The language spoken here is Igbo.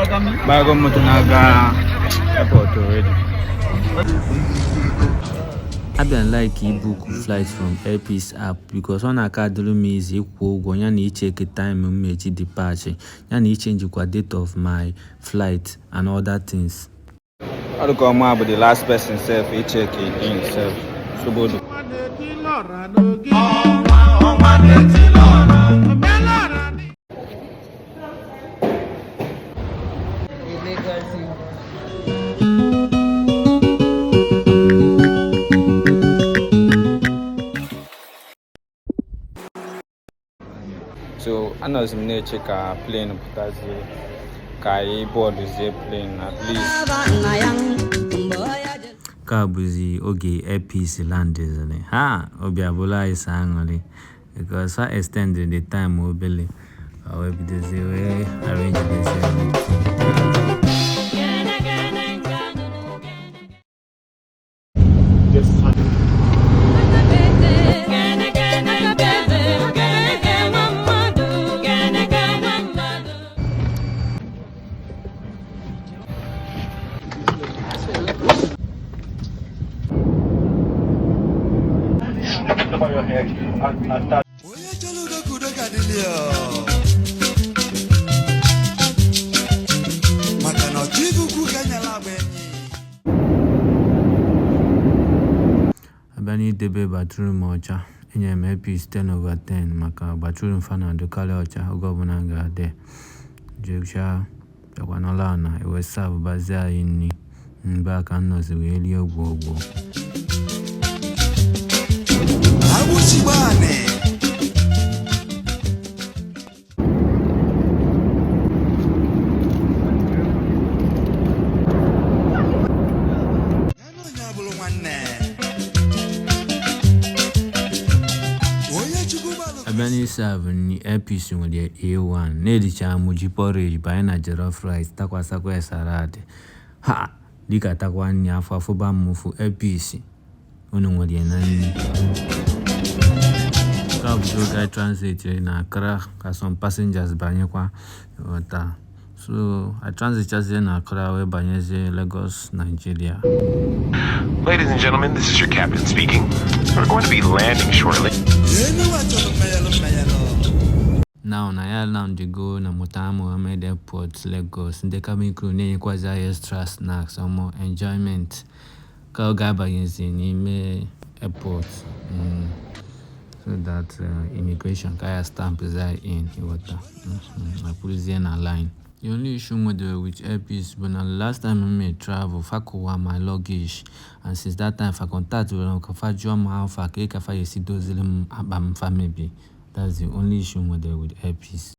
Bago mo tunaga airport already. I been like ebook flights from Airpeace app because on a card me is equal go and check a time meji departure and change the date of my flight and other things. I look on but the last person self he check it in self. So good. So I know some need check a plane because kai board is a plane at least. Kabuzi oge Airpeace land is ha obiabola is angry because I extended the time mobile. I will be the way arrange this. Abani debe bathroom ocha enye Airpeace 10/10 maka bathroom fana dokale ocha ogobuna nga de jeksha yakwanala na ewe serve bazia inni mba kan no se we eli ogbo Abuchibane Abani serve ni Airpeace with the A1 nedi cha muji porridge baina jollof rice takwa sakwa salad ha dika takwa nya afafo ba mufu Airpeace onu ngodi nani guy transit na Accra ka some passengers banyekwa wata so I transit just in Accra we banyeze Lagos Nigeria. Ladies and gentlemen, this is your captain speaking. We're going to be landing shortly. Now na they go na Mutama Mohammed Airport Lagos the cabin crew ne kwaza extra snacks or more enjoyment ka ga bayenzi ni airport so that immigration kaya stamp is in water I put it in a line. The only issue with Airpeace, but the last time I made travel, Fakowa my luggage, and since that time, I contact with them, I join my alpha, I see those family. That's the only issue with Airpeace.